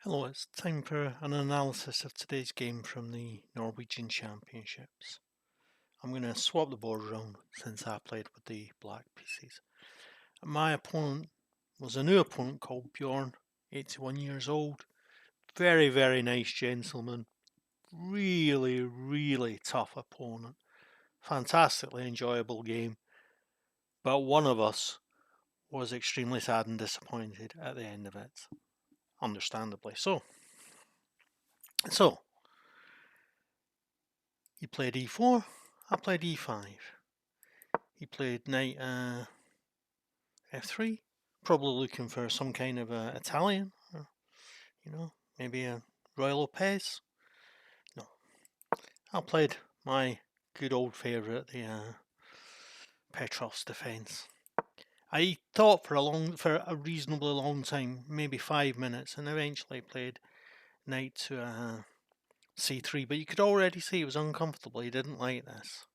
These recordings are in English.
Hello, it's time for an analysis of today's game from the Norwegian Championships. I'm going to swap the board around since I played with the black pieces. My opponent was a new opponent called Bjørn, 81 years old. Very, very nice gentleman. Really, really tough opponent. Fantastically enjoyable game. But one of us was extremely sad and disappointed at the end of it. Understandably so. He played e4, I played e5. He played knight f3, probably looking for some kind of Italian, or, maybe a Roy Lopez. No, I played my good old favourite, the Petrov's defence. I thought for a reasonably long time, maybe 5 minutes, and eventually played knight to c3. But you could already see he was uncomfortable. He didn't like this.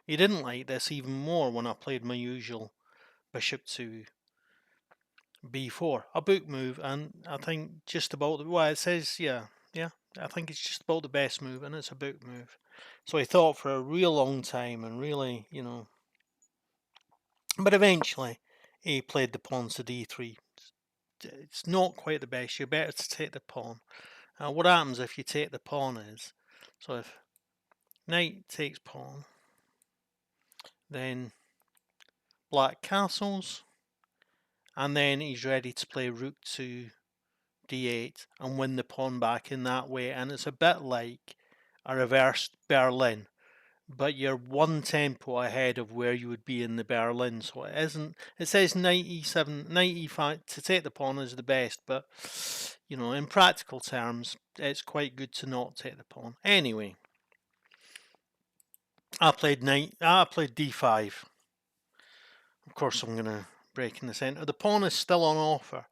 He didn't like this even more when I played my usual bishop to b4, a book move, and I think just about it says, yeah, I think it's just about the best move, and it's a book move. So he thought for a real long time, and really, but eventually he played the pawn to d3. It's not quite the best. You're better to take the pawn. What happens if you take the pawn is, so if knight takes pawn, then black castles, and then he's ready to play rook to d8 and win the pawn back in that way. And it's a bit like a reversed Berlin, but you're one tempo ahead of where you would be in the Berlin. So it isn't. It says knight e7, knight e5 to take the pawn is the best, but in practical terms, it's quite good to not take the pawn. Anyway, I played d5. Of course, I'm gonna break in the center. The pawn is still on offer,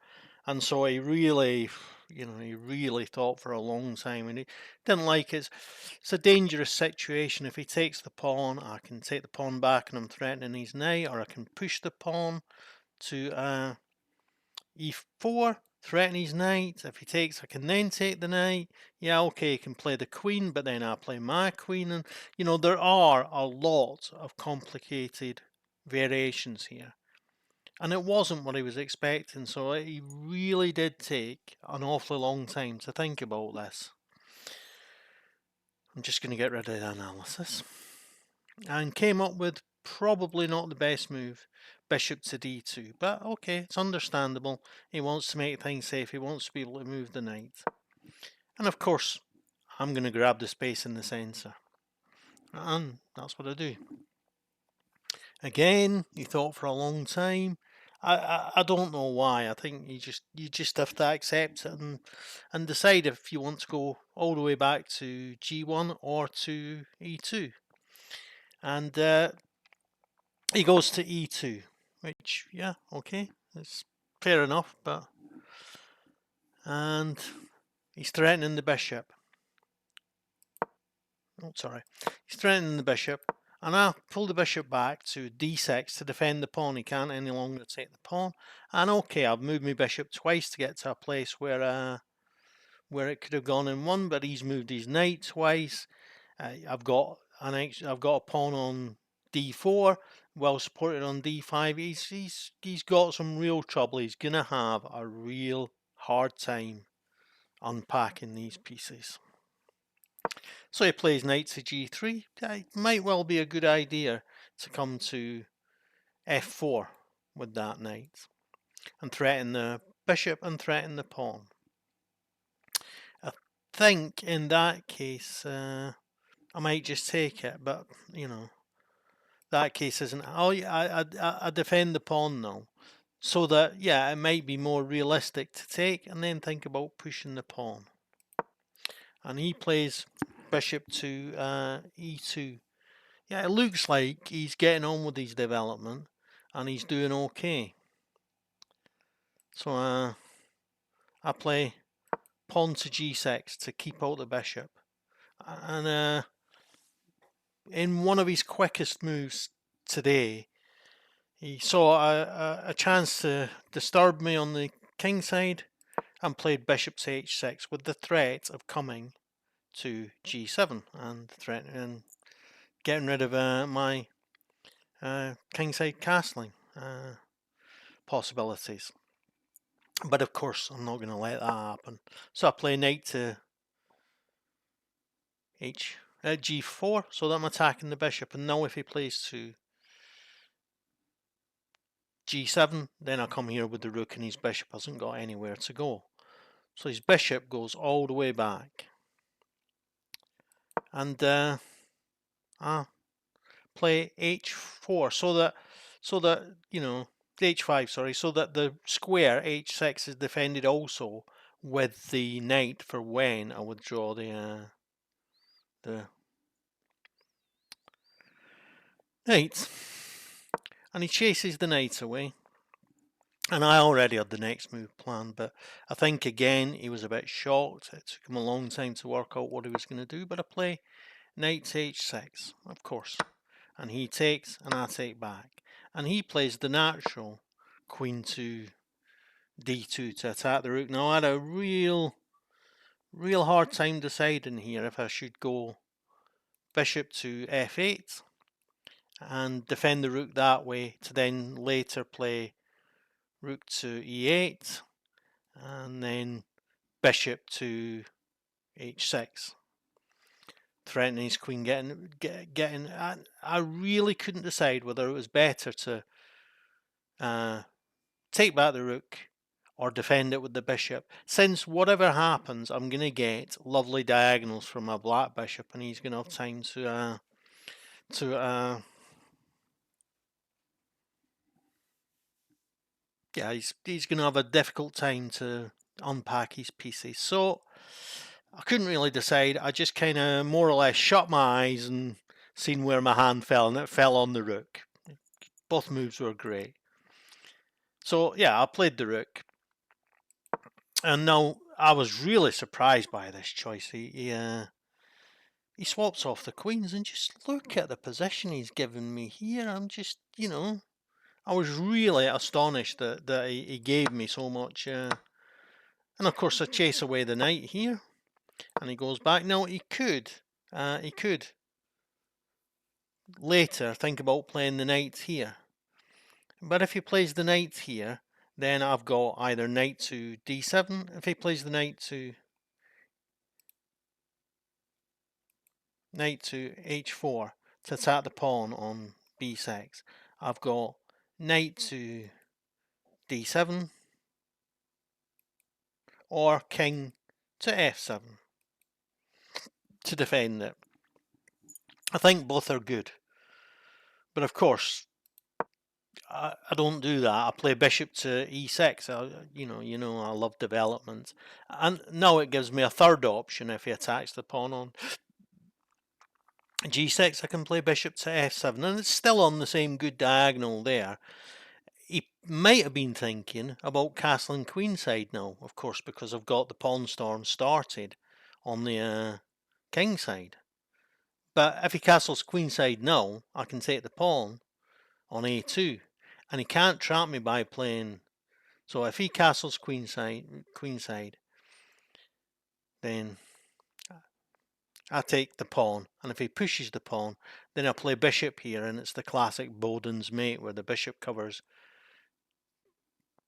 and so he really thought for a long time, and he didn't like it. It's a dangerous situation. If he takes the pawn, I can take the pawn back, and I'm threatening his knight, or I can push the pawn to e4, threaten his knight. If he takes, I can then take the knight. Yeah, okay, he can play the queen, but then I play my queen, and there are a lot of complicated variations here. And it wasn't what he was expecting, so he really did take an awfully long time to think about this. I'm just going to get rid of the analysis. And came up with probably not the best move, bishop to d2. But okay, it's understandable. He wants to make things safe. He wants to be able to move the knight. And of course, I'm going to grab the space in the centre. And that's what I do. Again, he thought for a long time. I don't know why. I think you just have to accept it and decide if you want to go all the way back to g1 or to e2. And he goes to e2, which okay, it's fair enough. And he's threatening the bishop. Oh, sorry, he's threatening the bishop. And I pull the bishop back to d6 to defend the pawn. He can't any longer take the pawn. And okay, I've moved my bishop twice to get to a place where it could have gone in one, but he's moved his knight twice. I've got a pawn on d4, well supported on d5. He's got some real trouble. He's gonna have a real hard time unpacking these pieces. So he plays knight to g3. It might well be a good idea to come to f4 with that knight and threaten the bishop and threaten the pawn. I think in that case I might just take it, but that case isn't. Oh yeah, I defend the pawn now, so that it might be more realistic to take and then think about pushing the pawn. And he plays bishop to e2. Yeah, it looks like he's getting on with his development and he's doing okay. So I play pawn to g6 to keep out the bishop. And in one of his quickest moves today, he saw a chance to disturb me on the king side, and played bishop to h6 with the threat of coming to g7 and threatening getting rid of my kingside castling possibilities. But of course, I'm not going to let that happen. So I play knight to g4, so that I'm attacking the bishop. And now if he plays to g7, then I come here with the rook, and his bishop hasn't got anywhere to go. So his bishop goes all the way back. And I play h4 so that you know, h5, sorry, so that the square h6 is defended also with the knight for when I withdraw the knight. And he chases the knight away. And I already had the next move planned, but I think again he was a bit shocked. It took him a long time to work out what he was going to do, but I play knight to h6, of course. And he takes, and I take back. And he plays the natural queen to d2 to attack the rook. Now I had a real hard time deciding here if I should go bishop to f8 and defend the rook that way, to then later play rook to e8 and then bishop to h6, threatening his queen getting. I really couldn't decide whether it was better to take back the rook or defend it with the bishop, since whatever happens I'm going to get lovely diagonals from my black bishop, and he's going to have time he's going to have a difficult time to unpack his pieces. So I couldn't really decide. I just kind of more or less shut my eyes and seen where my hand fell, and it fell on the rook. Both moves were great. So yeah, I played the rook. And now I was really surprised by this choice. He swaps off the queens, and just look at the position he's given me here. I'm just, I was really astonished that he gave me so much. And of course I chase away the knight here, and he goes back. Now he could later think about playing the knight here. But if he plays the knight here, then I've got either knight to d7. If he plays the knight to h4 to attack the pawn on b6, I've got knight to d7 or king to f7 to defend it. I think both are good, but of course I don't do that. I play bishop to e6. I love development, and now it gives me a third option. If he attacks the pawn on g6, I can play bishop to f7, and it's still on the same good diagonal there. He might have been thinking about castling queenside now, of course, because I've got the pawn storm started on the king side. But if he castles queenside now, I can take the pawn on a2, and he can't trap me by playing. So if he castles queenside, then I take the pawn, and if he pushes the pawn, then I play bishop here, and it's the classic Boden's mate where the bishop covers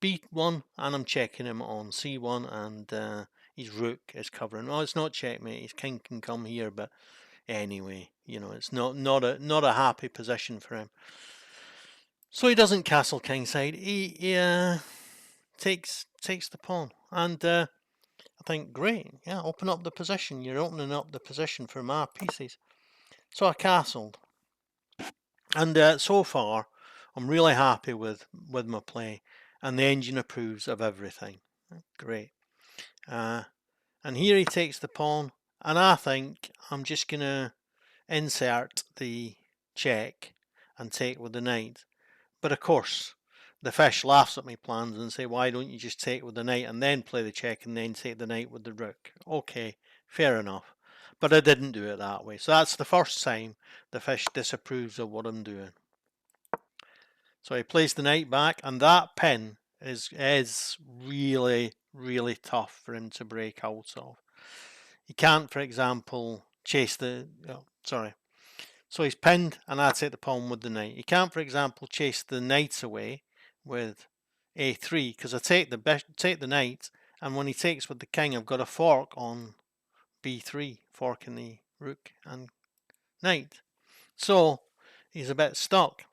b1, and I'm checking him on c1, and his rook is covering. Oh, it's not checkmate. His king can come here, but anyway, it's not a happy position for him. So he doesn't castle kingside. He takes the pawn, and I think great. Yeah, open up the position. You're opening up the position for my pieces. So I castled, and so far I'm really happy with my play, and the engine approves of everything. Great. And here he takes the pawn, and I think I'm just gonna insert the check and take with the knight. But of course the fish laughs at my plans and say, why don't you just take with the knight and then play the check and then take the knight with the rook? Okay, fair enough. But I didn't do it that way. So that's the first time the fish disapproves of what I'm doing. So he plays the knight back, and that pin is really, really tough for him to break out of. He can't, for example, chase the... Oh, sorry. So he's pinned, and I take the pawn with the knight. He can't, for example, chase the knight away with a3, because I take the knight, and when he takes with the king, I've got a fork on b3, forking the rook and knight. So he's a bit stuck.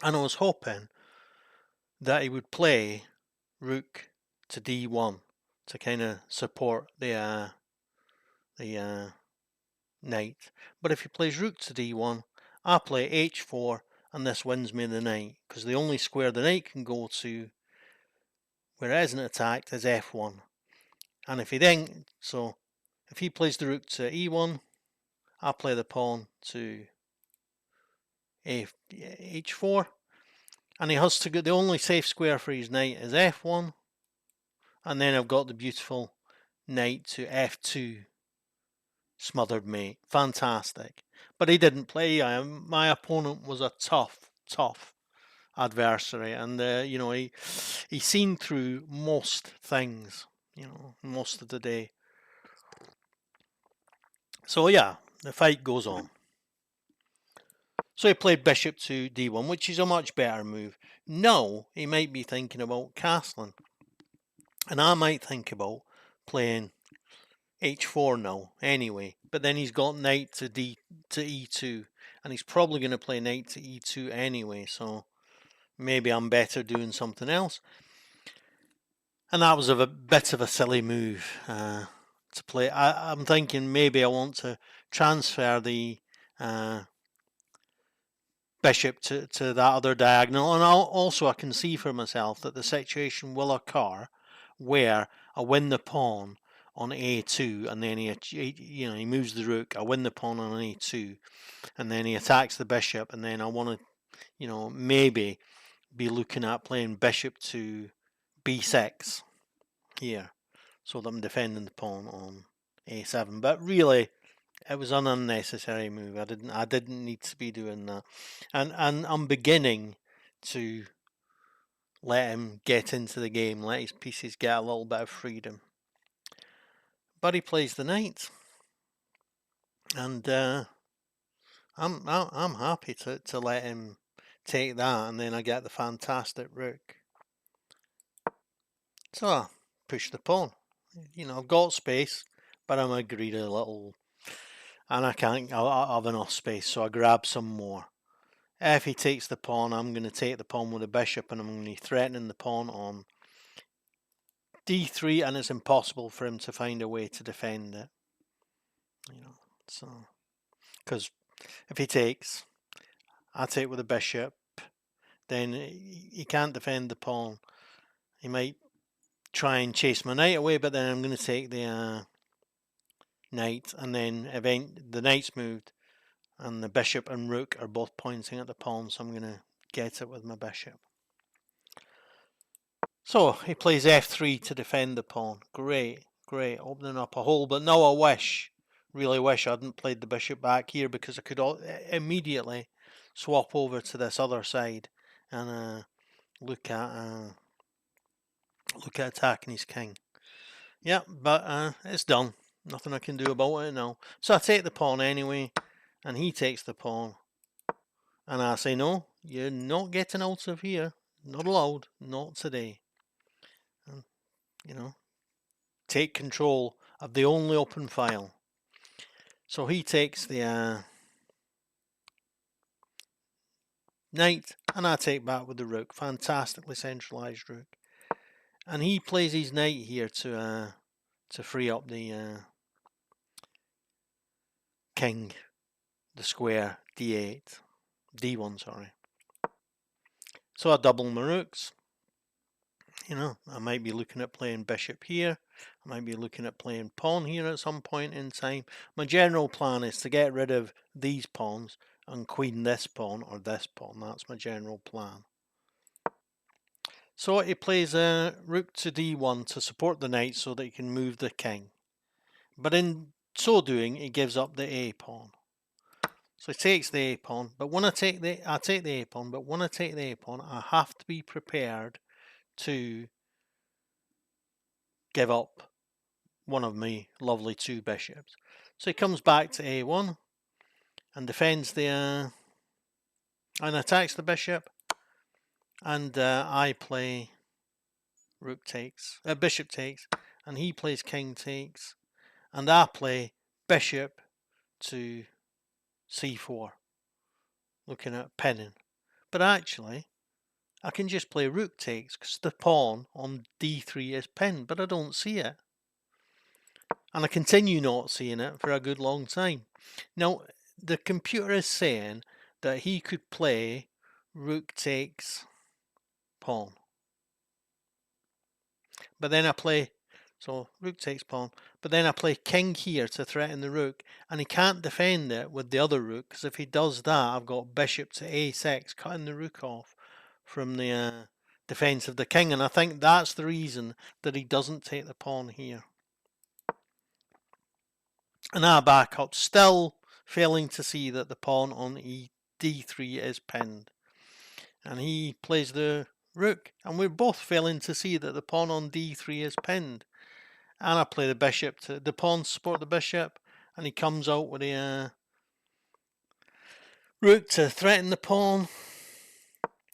And I was hoping that he would play rook to d1 to kind of support the knight. But if he plays rook to d1, I play h4, and this wins me the knight, because the only square the knight can go to where it isn't attacked is f1. And if he plays the rook to e1, I play the pawn to h4, and he has to go. The only safe square for his knight is f1, and then I've got the beautiful knight to f2, smothered mate. Fantastic. But he didn't play. My opponent was a tough adversary, and he's seen through most things, most of the day. So yeah, the fight goes on. So he played bishop to d1, which is a much better move. Now he might be thinking about castling, and I might think about playing h4 now anyway. But then he's got knight to e2, and he's probably going to play knight to e2 anyway. So maybe I'm better doing something else. And that was a bit of a silly move to play. I'm thinking maybe I want to transfer the bishop to that other diagonal, and I can see for myself that the situation will occur where I win the pawn on a2, and then he moves the rook. I win the pawn on a2, and then he attacks the bishop, and then I want to maybe be looking at playing bishop to b6 here, so that I'm defending the pawn on a7. But really, it was an unnecessary move. I didn't need to be doing that, and I'm beginning to let him get into the game, let his pieces get a little bit of freedom. But he plays the knight, and I'm happy to let him take that, and then I get the fantastic rook. So I push the pawn. I've got space, but I'm a greedy little, and I'll have enough space, so I grab some more. If he takes the pawn, I'm going to take the pawn with the bishop, and I'm going to be threatening the pawn on d3, and it's impossible for him to find a way to defend it. So because if he takes, I take with the bishop, then he can't defend the pawn. He might try and chase my knight away, but then I'm going to take the knight, and then the knight's moved, and the bishop and rook are both pointing at the pawn, so I'm going to get it with my bishop. So he plays f3 to defend the pawn. Great, opening up a hole. But now I really wish I hadn't played the bishop back here, because I could immediately swap over to this other side and look at attacking his king. Yeah, but it's done. Nothing I can do about it now. So I take the pawn anyway, and he takes the pawn. And I say, no, you're not getting out of here. Not allowed. Not today. And, take control of the only open file. So he takes the knight, and I take back with the rook. Fantastically centralized rook. And he plays his knight here to free up the king, the square d1, sorry. So I double my rooks. I might be looking at playing bishop here. I might be looking at playing pawn here at some point in time. My general plan is to get rid of these pawns and queen this pawn or this pawn. That's my general plan. So he plays a rook to d1 to support the knight so that he can move the king. But in so doing, he gives up the a pawn. So he takes the a pawn. But when I take the a pawn, I have to be prepared to give up one of my lovely 2 bishops. So he comes back to A1 and defends the and attacks the bishop, and I play bishop takes, and he plays king takes, and I play bishop to c4, looking at pinning. But actually, I can just play rook takes because the pawn on d3 is pinned, but I don't see it. And I continue not seeing it for a good long time. Now, the computer is saying that he could play rook takes pawn. But then I play, so rook takes pawn, but then I play king here to threaten the rook, and he can't defend it with the other rook, because if he does that, I've got bishop to a6, cutting the rook off from the defense of the king, and I think that's the reason that he doesn't take the pawn here. And I back up, still failing to see that the pawn on d3 is pinned. And he plays the rook, and we're both failing to see that the pawn on d3 is pinned. And I play the bishop to the pawn support the bishop, and he comes out with a rook to threaten the pawn,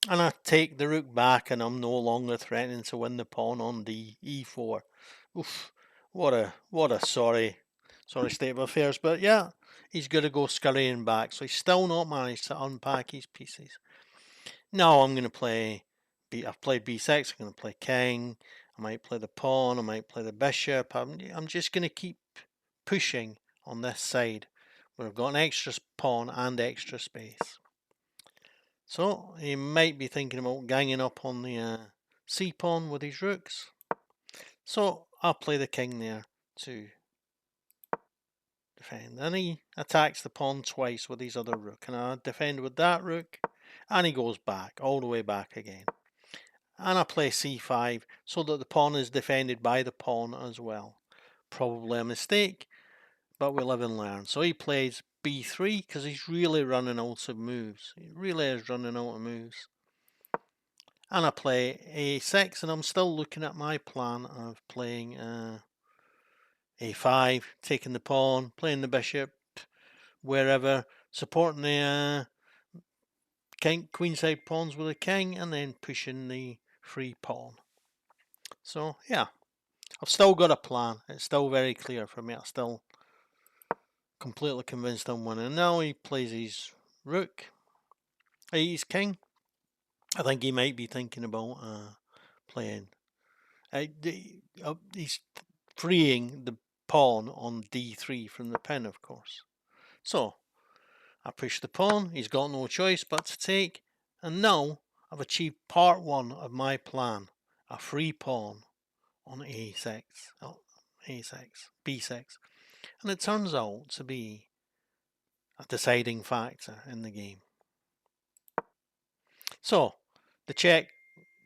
and I take the rook back, and I'm no longer threatening to win the pawn on e4. Oof, what a sorry state of affairs. But yeah, he's got to go scurrying back, so he's still not managed to unpack his pieces. Now I'm going to play I've played b6, I'm going to play king, I might play the pawn, I might play the bishop. I'm just going to keep pushing on this side where I've got an extra pawn and extra space. So he might be thinking about ganging up on the c pawn with his rooks. So I'll play the king there to defend. And he attacks the pawn twice with his other rook, and I defend with that rook, and he goes back, all the way back again. And I play c5 so that the pawn is defended by the pawn as well. Probably a mistake, but we live and learn. So he plays b3 because he's really running out of moves. He really is running out of moves. And I play a6, and I'm still looking at my plan of playing a5, taking the pawn, playing the bishop wherever, supporting the queenside pawns with a king, and then pushing the free pawn. So yeah, I've still got a plan. It's still very clear for me. I'm still completely convinced I'm winning. Now he plays his rook, his king. I think he might be thinking about playing. He's freeing the pawn on d3 from the pin, of course. So I push the pawn. He's got no choice but to take. And now I've achieved part 1 of my plan. A free pawn on a6, b6. And it turns out to be a deciding factor in the game. So the check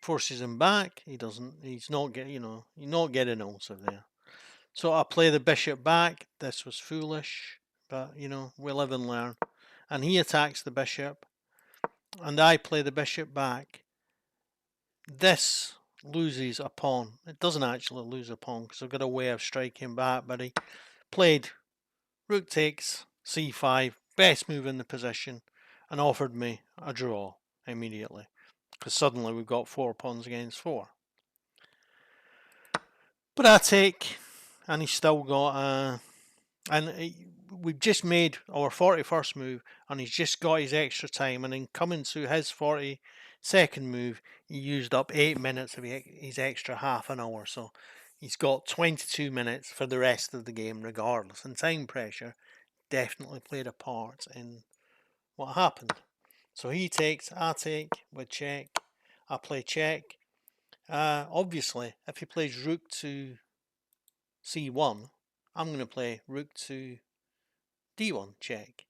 forces him back. He's not getting also there. So I play the bishop back. This was foolish, but we live and learn. And he attacks the bishop, and I play the bishop back. This loses a pawn. It doesn't actually lose a pawn because I've got a way of striking back, but he played rook takes c5, best move in the position, and offered me a draw immediately because suddenly we've got 4 pawns against 4. But I take, and he's still got we've just made our 41st move, and he's just got his extra time, and in coming to his 42nd move, he used up 8 minutes of his extra half an hour, so he's got 22 minutes for the rest of the game regardless, and time pressure definitely played a part in what happened. So he takes, I take with check, I play check. Obviously, if he plays rook to c1, I'm going to play rook to d1 check.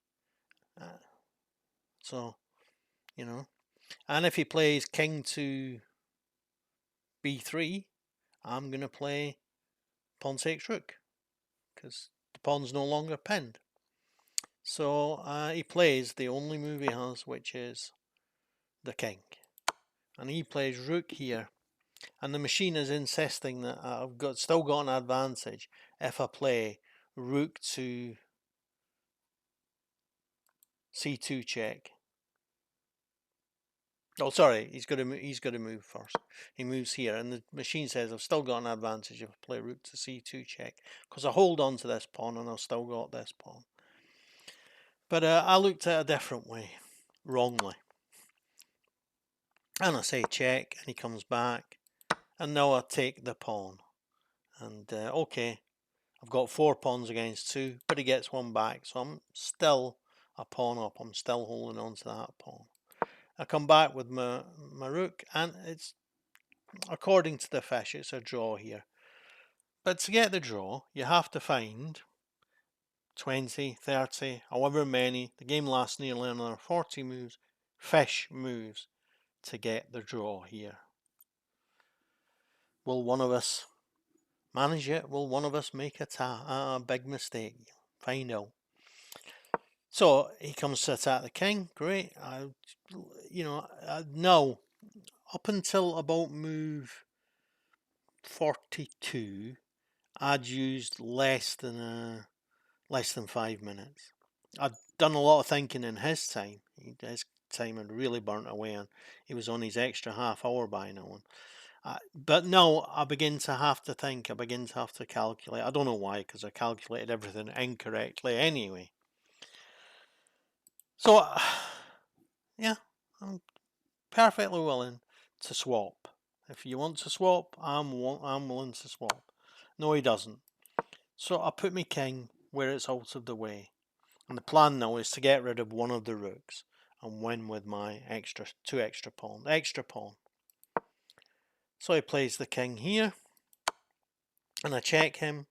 So, and if he plays king to b3, I'm going to play pawn takes rook because the pawn's no longer pinned. So he plays the only move he has, which is the king. And he plays rook here. and the machine is insisting that still got an advantage if I play rook to c2 check. Oh, sorry, he's got to move first. He moves here, and the machine says I've still got an advantage if I play rook to c2 check, because I hold on to this pawn and I've still got this pawn. But I looked at it a different way, wrongly. And I say check, and he comes back, and now I take the pawn. And okay, I've got 4 pawns against 2, but he gets one back, so I'm still a pawn up. I'm still holding on to that pawn. I come back with my rook, and it's, according to the fish, it's a draw here. But to get the draw, you have to find 20, 30, however many. The game lasts nearly another 40 moves, fish moves, to get the draw here. Will one of us manage it? Will one of us make a big mistake? Find out. So he comes to attack the king. Great. Now, up until about move 42, I'd used less than 5 minutes. I'd done a lot of thinking in his time. His time had really burnt away, and he was on his extra half hour by now. But now I begin to have to think. I begin to have to calculate. I don't know why, because I calculated everything incorrectly anyway. So, yeah, I'm perfectly willing to swap. If you want to swap, I'm willing to swap. No, he doesn't. So I put my king where it's out of the way. And the plan now is to get rid of one of the rooks and win with my two extra pawn. So he plays the king here, and I check him,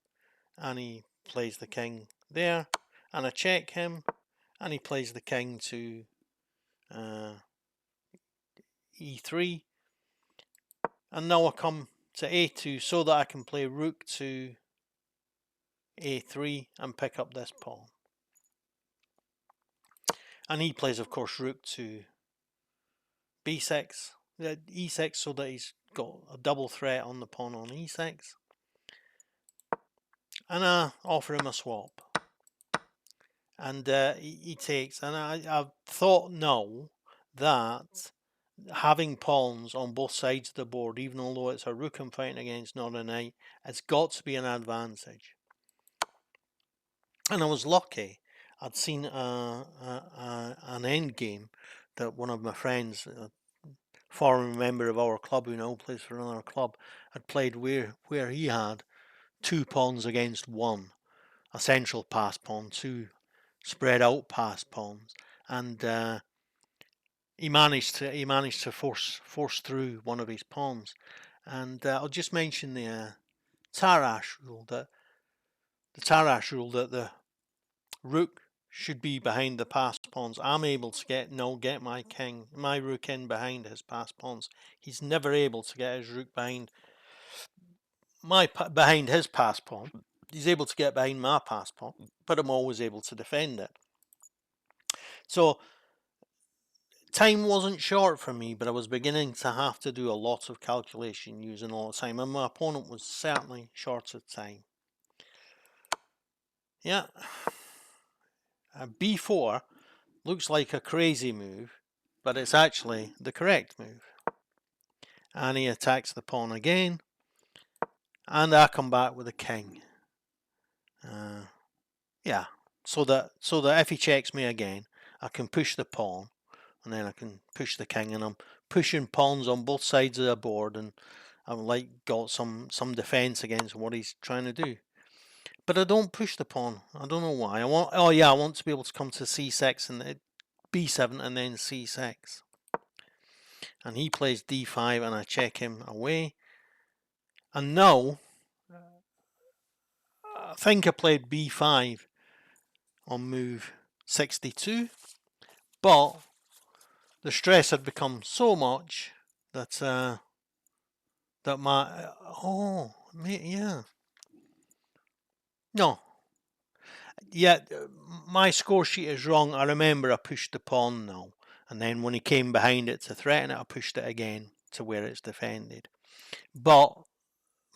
and he plays the king there, and I check him, and he plays the king to e3, and now I come to a2 so that I can play rook to a3 and pick up this pawn. And he plays, of course, rook to b6, e6, so that he's got a double threat on the pawn on e6. And I offer him a swap, and he takes. And I've thought now that having pawns on both sides of the board, even although it's a rook I'm fighting against, not a knight, it's got to be an advantage. And I was lucky. I'd seen an end game that one of my friends, a former member of our club who now plays for another club, had played where he had 2 pawns against 1, a central pass pawn, 2 spread out pass pawns, and he managed to force through one of his pawns. And I'll just mention the Tarrasch rule, that the rook should be behind the pass pawns. I'm able to get my rook in behind his pass pawns. He's never able to get his rook behind his pass pawn. He's able to get behind my pass pawn, but I'm always able to defend it. So time wasn't short for me, but I was beginning to have to do a lot of calculation using a lot of time, and my opponent was certainly short of time. Yeah, b4 looks like a crazy move, but it's actually the correct move. And he attacks the pawn again, and I come back with a king. Yeah, so that if he checks me again, I can push the pawn, and then I can push the king, and I'm pushing pawns on both sides of the board, and I've got some defense against what he's trying to do. But I don't push the pawn. I don't know why. I want to be able to come to c6 and b7 and then c6. And he plays d5, and I check him away. And now I think I played b5 on move 62, but the stress had become so much that my score sheet is wrong. I remember I pushed the pawn now, and then when he came behind it to threaten it, I pushed it again to where it's defended. but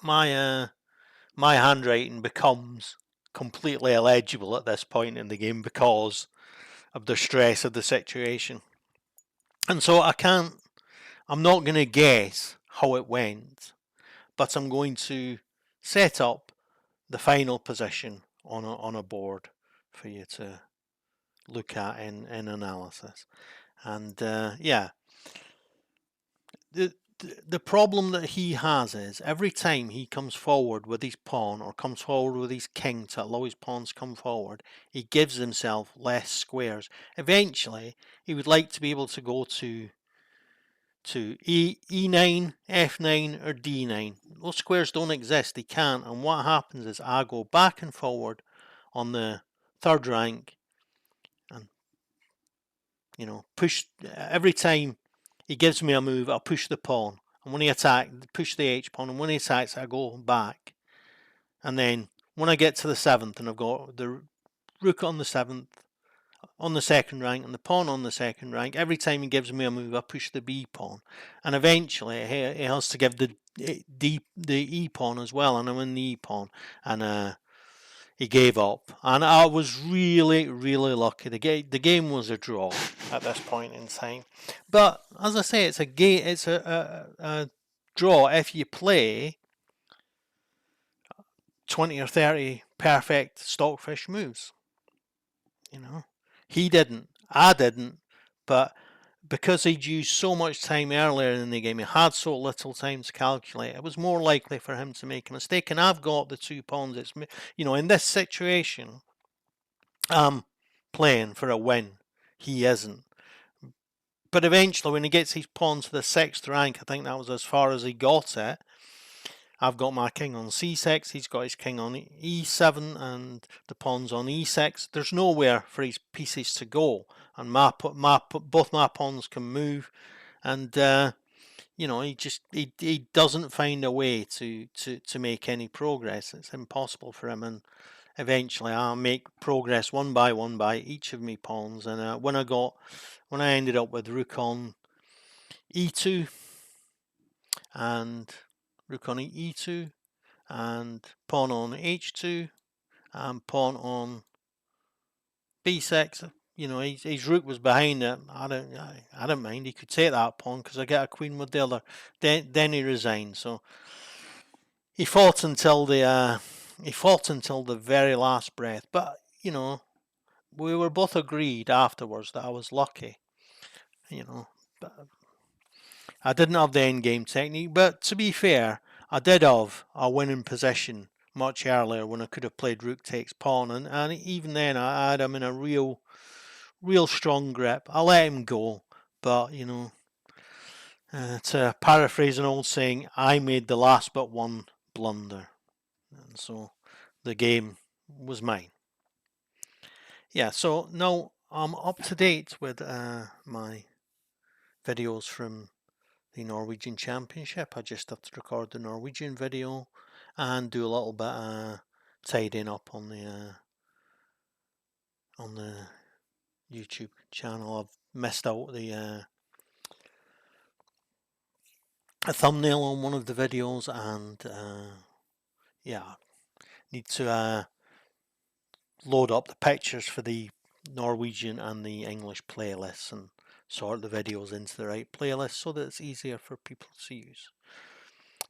my my handwriting becomes completely illegible at this point in the game because of the stress of the situation. And so I'm not going to guess how it went, but I'm going to set up the final position on a board for you to look at in analysis. And yeah, the problem that he has is every time he comes forward with his pawn or comes forward with his king to allow his pawns to come forward, he gives himself less squares. Eventually, he would like to be able to go to E9, F9 or D9. Those squares don't exist, they can't, and what happens is I go back and forward on the third rank and push every time he gives me a move, I'll push the pawn. And when he attacks, push the H pawn, and when he attacks, I go back. And then when I get to the 7th and I've got the rook on the 7th, on the second rank, and the pawn on the second rank, every time he gives me a move, I push the B pawn. And eventually he has to give the E pawn as well, and I'm in the E pawn. And he gave up, and I was really, really lucky. The game was a draw at this point in time, but as I say, it's a game. It's a draw if you play 20 or 30 perfect stockfish moves. He didn't, I didn't, but because he'd used so much time earlier in the game, he had so little time to calculate, it was more likely for him to make a mistake. And I've got the 2 pawns. It's in this situation, I'm playing for a win. He isn't. But eventually, when he gets his pawn to the 6th rank, I think that was as far as he got it. I've got my king on c6, he's got his king on e7, and the pawn's on e6. There's nowhere for his pieces to go, and both my pawns can move, and he doesn't find a way to make any progress. It's impossible for him, and eventually I make progress one by each of my pawns. And when I ended up with rook on e2 and rook on e2 and pawn on h2 and pawn on b6, his rook was behind it. I don't mind. He could take that pawn because I get a queen with the other. Then he resigned. So he fought until the very last breath. But we were both agreed afterwards that I was lucky. But I didn't have the end game technique. But to be fair, I did have a winning position much earlier when I could have played rook takes pawn, and even then I had him in a real strong grip. I let him go, but to paraphrase an old saying, I made the last but one blunder, and so the game was mine. Yeah, so now I'm up to date with my videos from the Norwegian Championship. I just have to record the Norwegian video and do a little bit of tidying up on the YouTube channel. I've missed out a thumbnail on one of the videos, and yeah, need to load up the pictures for the Norwegian and the English playlists and sort the videos into the right playlist so that it's easier for people to use.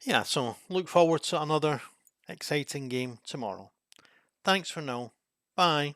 Yeah, so look forward to another exciting game tomorrow. Thanks for now. Bye.